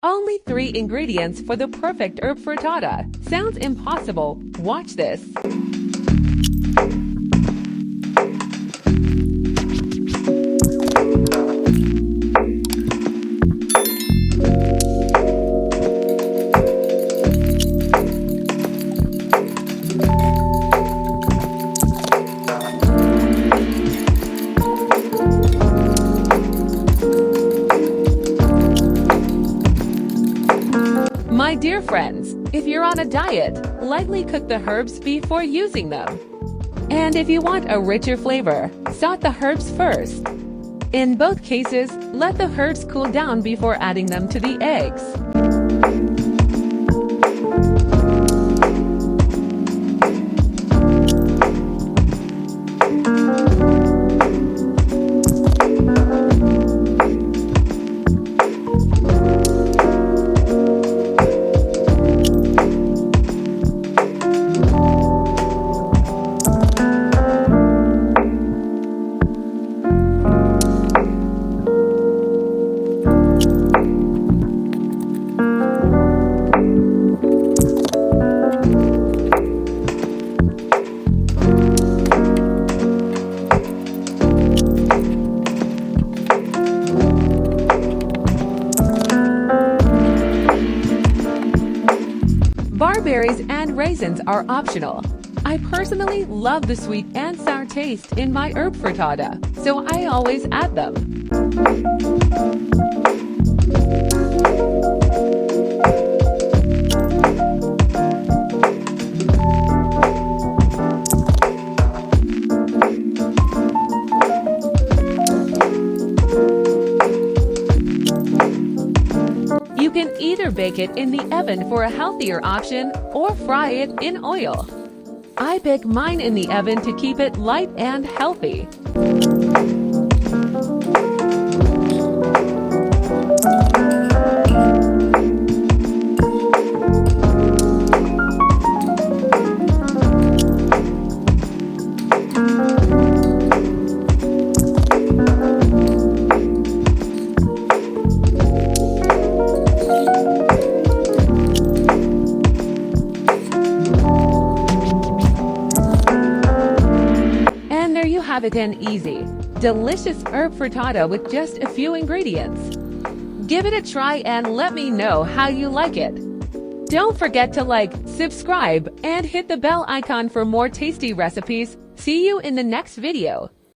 Only 3 ingredients for the perfect herb frittata. Sounds impossible. Watch this. My dear friends, if you're on a diet, lightly cook the herbs before using them. And if you want a richer flavor, saute the herbs first. In both cases, let the herbs cool down before adding them to the eggs. Barberries and raisins are optional. I personally love the sweet and sour taste in my herb frittata, so I always add them. You can either bake it in the oven for a healthier option or fry it in oil. I bake mine in the oven to keep it light and healthy. Have it an easy, delicious herb frittata with just a few ingredients. Give it a try and let me know how you like it. Don't forget to like, subscribe, and hit the bell icon for more tasty recipes. See you in the next video.